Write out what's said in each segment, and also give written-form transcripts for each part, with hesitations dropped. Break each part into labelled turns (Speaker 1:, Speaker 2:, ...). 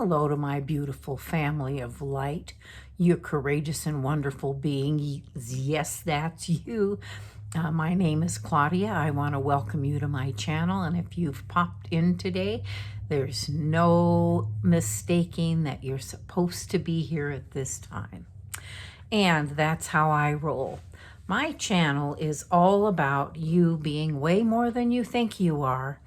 Speaker 1: Hello to my beautiful family of light, you courageous and wonderful being. Yes, that's you. My name is Claudia. I want to welcome you to my channel, and if you've popped in today, there's no mistaking that you're supposed to be here at this time. And that's how I roll. My channel is all about you being way more than you think you are.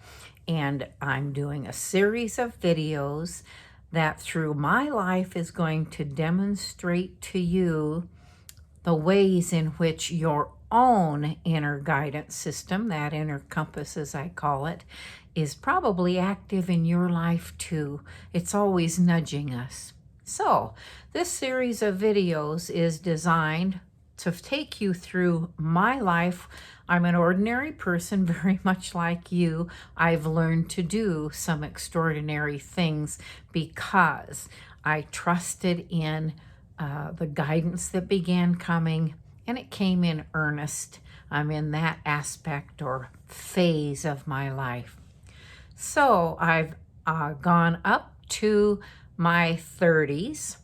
Speaker 1: And I'm doing a series of videos that through my life is going to demonstrate to you the ways in which your own inner guidance system, that inner compass as I call it, is probably active in your life too. It's always nudging us. So this series of videos is designed to take you through my life. I'm an ordinary person, very much like you. I've learned to do some extraordinary things because I trusted in the guidance that began coming, and it came in earnest. I'm in that aspect or phase of my life. So I've gone up to my 30s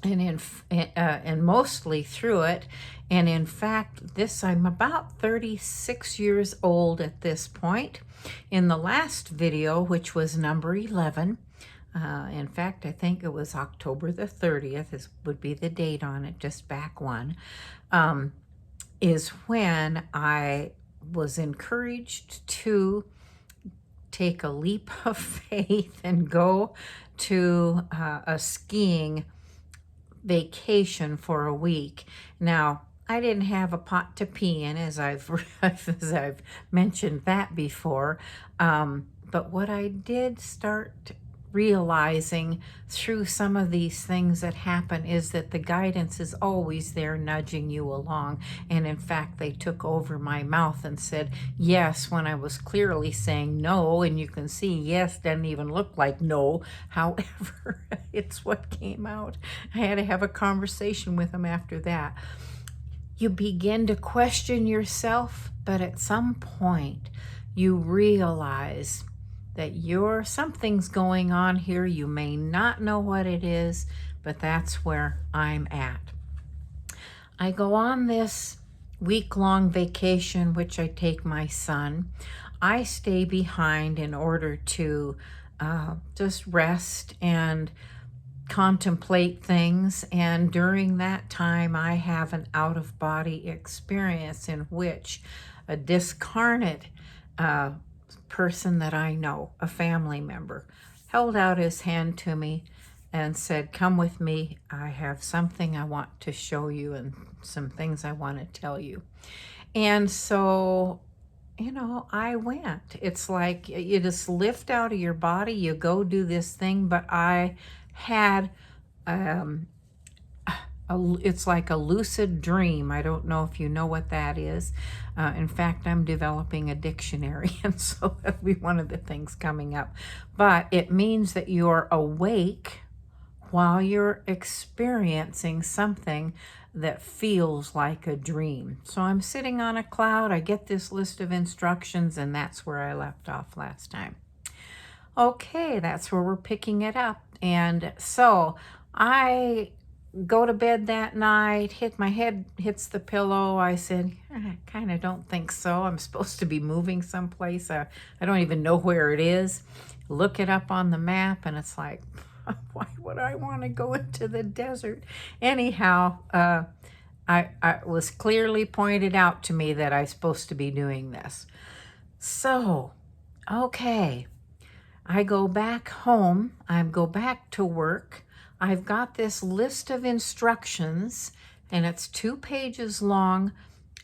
Speaker 1: and mostly through it. And in fact, I'm about 36 years old at this point. In the last video, which was number 11, in fact, I think it was October the 30th, would be the date on it, just back one, is when I was encouraged to take a leap of faith and go to a skiing vacation for a week. Now, I didn't have a pot to pee in, as I've mentioned that before. But what I did start realizing through some of these things that happen is that the guidance is always there nudging you along. And in fact, they took over my mouth and said yes when I was clearly saying no. And you can see yes doesn't even look like no. However, it's what came out. I had to have a conversation with them after that. You begin to question yourself, but at some point you realize that something's going on here. You may not know what it is, but that's where I'm at. I go on this week-long vacation, which I take my son. I stay behind in order to just rest and contemplate things. And during that time, I have an out-of-body experience in which a discarnate person that I know, a family member, held out his hand to me and said, "Come with me. I have something I want to show you and some things I want to tell you." And so, I went. It's like you just lift out of your body, you go do this thing, but I had it's like a lucid dream. I don't know if you know what that is. In fact, I'm developing a dictionary, and so that'll be one of the things coming up. But it means that you're awake while you're experiencing something that feels like a dream. So I'm sitting on a cloud. I get this list of instructions, and that's where I left off last time. Okay, that's where we're picking it up. And so I go to bed that night, my head hits the pillow. I said, I kind of don't think so. I'm supposed to be moving someplace. I don't even know where it is. Look it up on the map, and it's like, why would I want to go into the desert? Anyhow, I was clearly pointed out to me that I'm supposed to be doing this. So, okay, I go back home. I go back to work. I've got this list of instructions, and it's 2 pages long.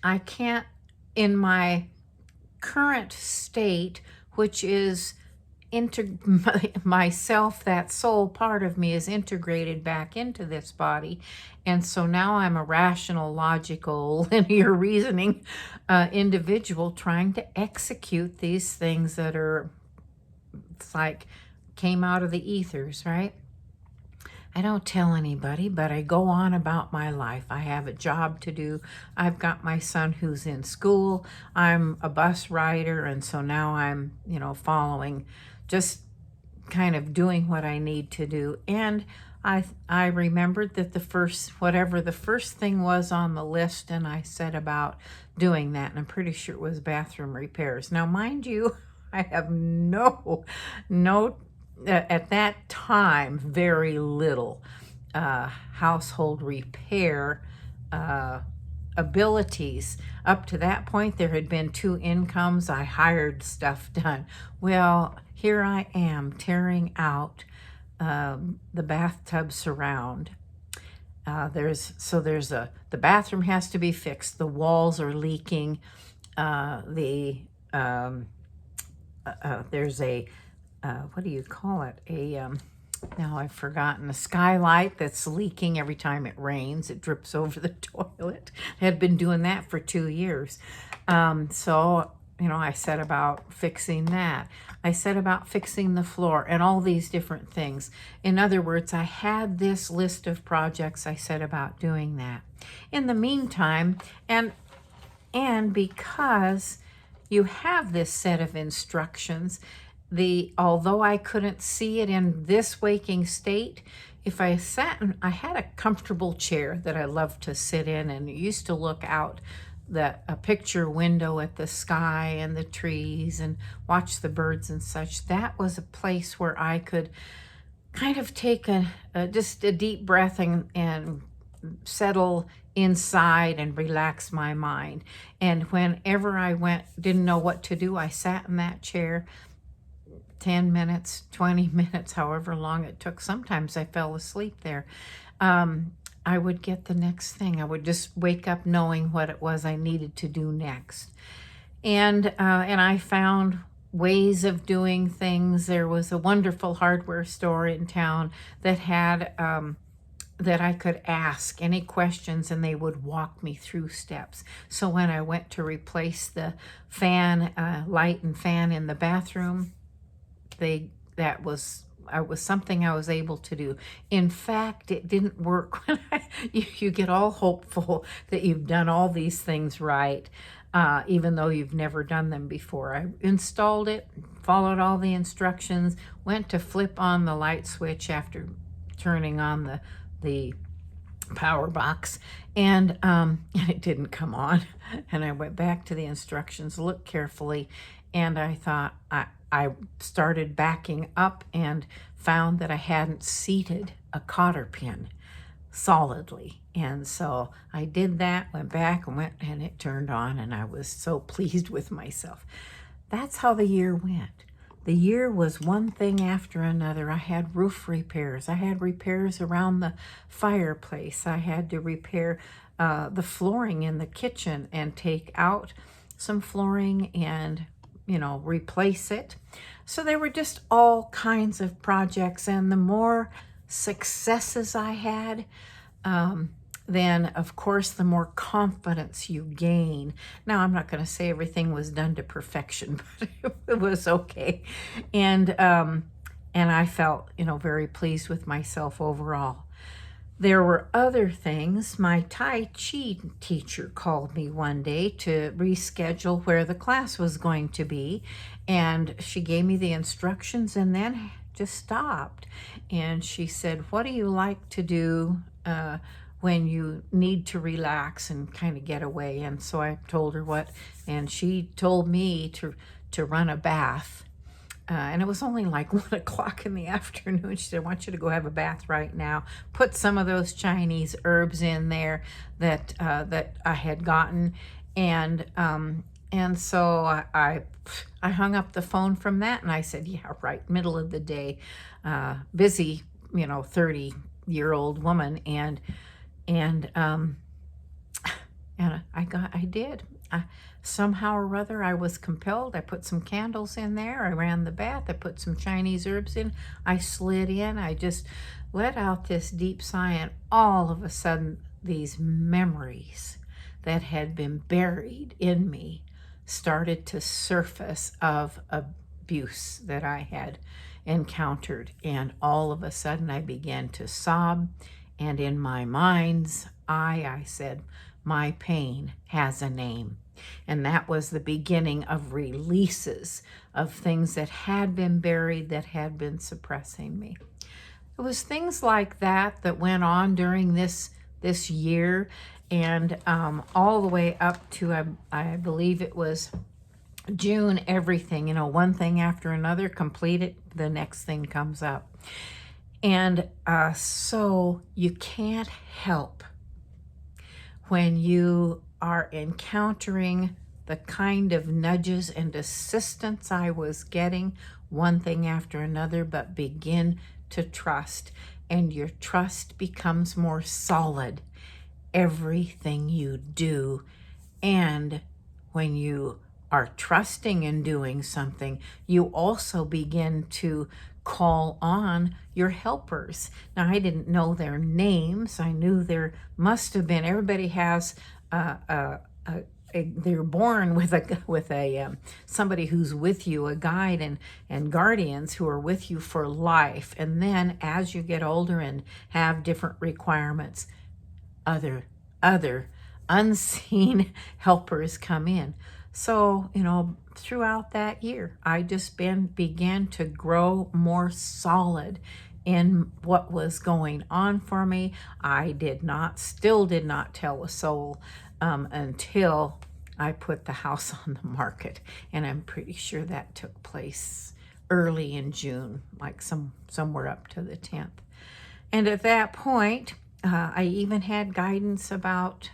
Speaker 1: I can't, in my current state, which is myself, that soul part of me is integrated back into this body. And so now I'm a rational, logical, linear reasoning individual trying to execute these things that are, it's like, came out of the ethers, right? I don't tell anybody, but I go on about my life. I have a job to do. I've got my son who's in school. I'm a bus rider, and so now I'm, following, just kind of doing what I need to do. And I remembered that whatever the first thing was on the list, and I set about doing that, and I'm pretty sure it was bathroom repairs. Now, mind you, I have no, at that time, very little household repair abilities. Up to that point, there had been 2 incomes. I hired stuff done. Well, here I am tearing out the bathtub surround. The bathroom has to be fixed. The walls are leaking. There's a what do you call it? Now I've forgotten, a skylight that's leaking every time it rains. It drips over the toilet. I had been doing that for 2 years. So, I set about fixing that. I set about fixing the floor and all these different things. In other words, I had this list of projects. I set about doing that. In the meantime, and because you have this set of instructions, although I couldn't see it in this waking state, if I sat and I had a comfortable chair that I loved to sit in, and used to look out a picture window at the sky and the trees and watch the birds and such. That was a place where I could kind of take just a deep breath and settle inside and relax my mind. And whenever I didn't know what to do, I sat in that chair 10 minutes, 20 minutes, however long it took. Sometimes I fell asleep there. I would get the next thing. I would just wake up knowing what it was I needed to do next. And I found ways of doing things. There was a wonderful hardware store in town that had that I could ask any questions, and they would walk me through steps. So when I went to replace the light and fan in the bathroom, that was something I was able to do. In fact, it didn't work when you get all hopeful that you've done all these things right, even though you've never done them before. I installed it, followed all the instructions, went to flip on the light switch after turning on the power box, and it didn't come on. And I went back to the instructions, looked carefully, and I thought, I started backing up and found that I hadn't seated a cotter pin solidly. And so I did that, went back and it turned on, and I was so pleased with myself. That's how the year went. The year was one thing after another. I had roof repairs. I had repairs around the fireplace. I had to repair the flooring in the kitchen and take out some flooring and replace it. So there were just all kinds of projects, and the more successes I had, then of course the more confidence you gain. Now, I'm not going to say everything was done to perfection, but it was okay. And I felt, very pleased with myself overall. There were other things. My Tai Chi teacher called me one day to reschedule where the class was going to be, and she gave me the instructions and then just stopped. And she said, "What do you like to do when you need to relax and kind of get away?" And so I told her what, and she told me to run a bath. And it was only like 1 o'clock in the afternoon. She said, "I want you to go have a bath right now. Put some of those Chinese herbs in there that I had gotten." And so I hung up the phone from that, and I said, "Yeah, right, middle of the day, busy, 30-year-old woman." And I did. Somehow or other, I was compelled. I put some candles in there. I ran the bath. I put some Chinese herbs in. I slid in. I just let out this deep sigh, and all of a sudden, these memories that had been buried in me started to surface of abuse that I had encountered. And all of a sudden, I began to sob. And in my mind's eye, I said, "My pain has a name. And that was the beginning of releases of things that had been buried, that had been suppressing me. It was things like that that went on during this year, and all the way up to, I believe it was June, everything, one thing after another, complete it, the next thing comes up. And so you can't help when you are encountering the kind of nudges and assistance I was getting, one thing after another, but begin to trust. And your trust becomes more solid. Everything you do. And when you are trusting and doing something, you also begin to call on your helpers. Now, I didn't know their names. I knew there must have been, everybody has they're born with a somebody who's with you, a guide and guardians who are with you for life. And then as you get older and have different requirements, other unseen helpers come in. So, throughout that year, I just began to grow more solid in what was going on for me. I still did not tell a soul until I put the house on the market. And I'm pretty sure that took place early in June, like somewhere up to the 10th. And at that point, I even had guidance about,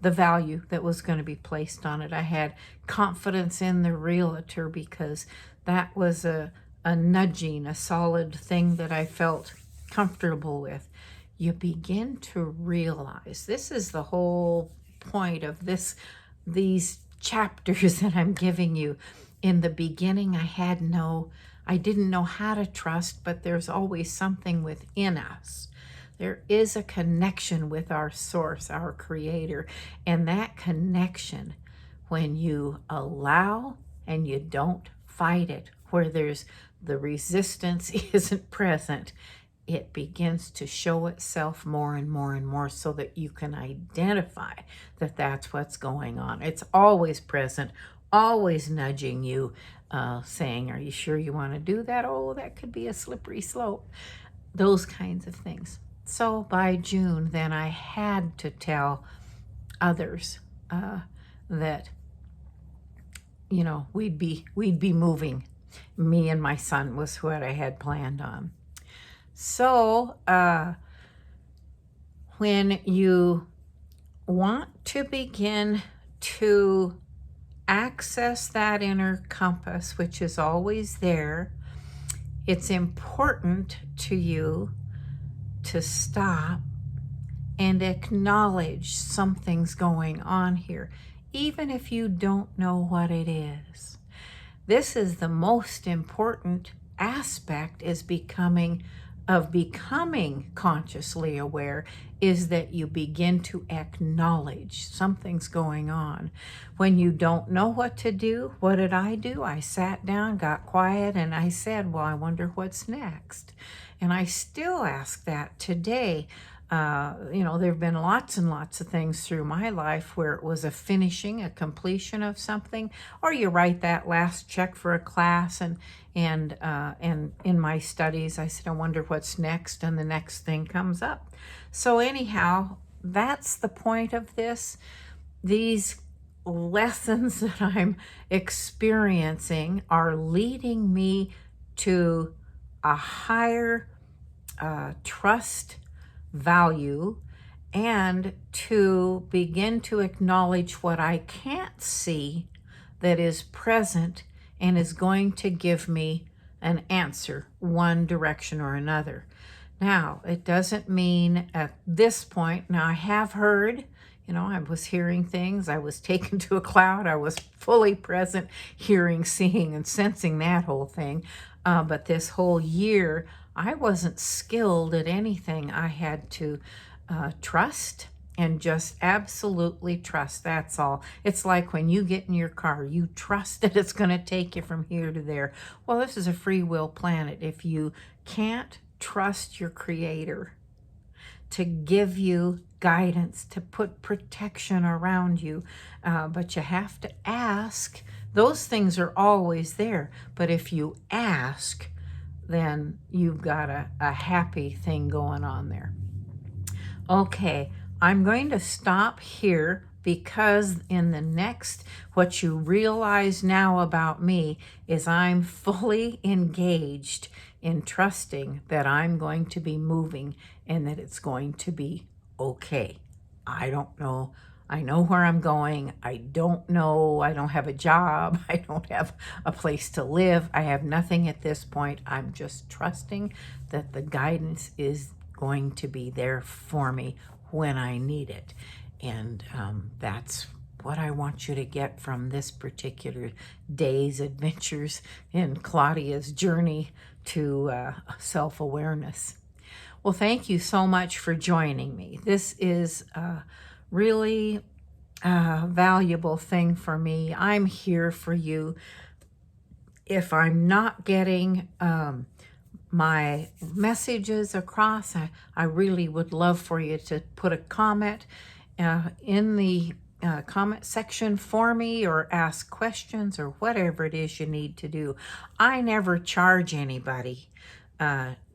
Speaker 1: the value that was going to be placed on it. I had confidence in the realtor because that was a nudging, a solid thing that I felt comfortable with. You begin to realize, this is the whole point of these chapters that I'm giving you. In the beginning, I didn't know how to trust, but there's always something within us. There is a connection with our source, our creator. And that connection, when you allow and you don't fight it, where there's the resistance isn't present, it begins to show itself more and more and more so that you can identify that that's what's going on. It's always present, always nudging you, saying, are you sure you want to do that? Oh, that could be a slippery slope. Those kinds of things. So by June, then I had to tell others that, we'd be moving. Me and my son was what I had planned on. So when you want to begin to access that inner compass, which is always there, it's important to you to stop and acknowledge something's going on here, even if you don't know what it is. This is the most important aspect, is becoming consciously aware, is that you begin to acknowledge something's going on. When you don't know what to do, what did I do? I sat down, got quiet, and I said, well, I wonder what's next. And I still ask that today. There have been lots and lots of things through my life where it was a completion of something, or you write that last check for a class, and in my studies, I said, I wonder what's next, and the next thing comes up. So anyhow, that's the point of this. These lessons that I'm experiencing are leading me to a higher trust value, and to begin to acknowledge what I can't see that is present and is going to give me an answer, one direction or another. Now, it doesn't mean at this point, now I have heard, I was hearing things, I was taken to a cloud, I was fully present, hearing, seeing, and sensing that whole thing. But this whole year, I wasn't skilled at anything. I had to trust, and just absolutely trust. That's all. It's like when you get in your car, you trust that it's going to take you from here to there. Well, this is a free will planet. If you can't trust your creator to give you guidance, to put protection around you. But you have to ask. Those things are always there. But if you ask, then you've got a happy thing going on there. Okay, I'm going to stop here because in the next, what you realize now about me is I'm fully engaged in trusting that I'm going to be moving and that it's going to be okay. I don't know. I know where I'm going. I don't know. I don't have a job. I don't have a place to live. I have nothing at this point. I'm just trusting that the guidance is going to be there for me when I need it. And that's what I want you to get from this particular day's adventures in Claudia's journey to self-awareness. Well, thank you so much for joining me. This is really a valuable thing for me. I'm here for you. If I'm not getting my messages across, I really would love for you to put a comment in the comment section for me, or ask questions, or whatever it is you need to do. I never charge anybody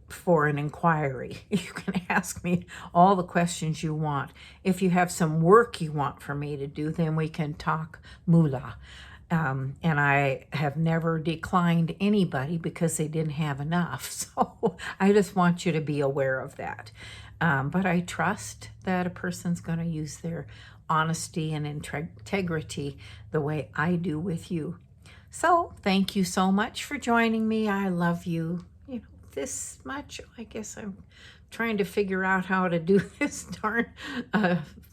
Speaker 1: for an inquiry. You can ask me all the questions you want. If you have some work you want for me to do, then we can talk moolah. And I have never declined anybody because they didn't have enough. So I just want you to be aware of that. But I trust that a person's going to use their honesty and integrity the way I do with you. So thank you so much for joining me. I love you. You know, this much. I guess I'm trying to figure out how to do this darn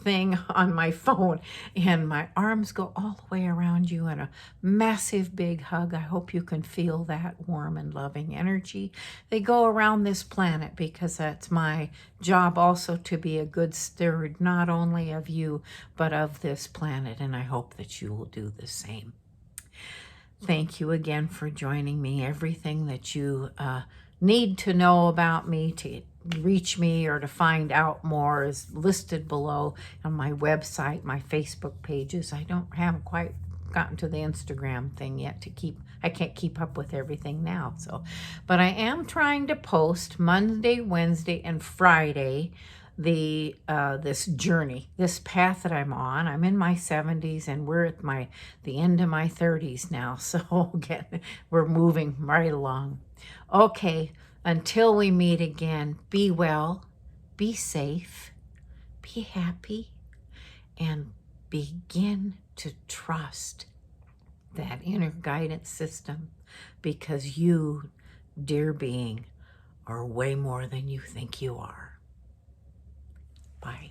Speaker 1: thing on my phone, and my arms go all the way around you in a massive big hug. I hope you can feel that warm and loving energy. They go around this planet because that's my job also, to be a good steward, not only of you, but of this planet, and I hope that you will do the same. Thank you again for joining me. Everything that you need to know about me, to reach me or to find out more, is listed below on my website, my Facebook pages. Haven't quite gotten to the Instagram thing yet I can't keep up with everything now. But I am trying to post Monday, Wednesday, and Friday this journey, this path that I'm on. I'm in my 70s and we're at the end of my 30s now. So we're moving right along. Okay, until we meet again, be well, be safe, be happy, and begin to trust that inner guidance system, because you, dear being, are way more than you think you are. Bye.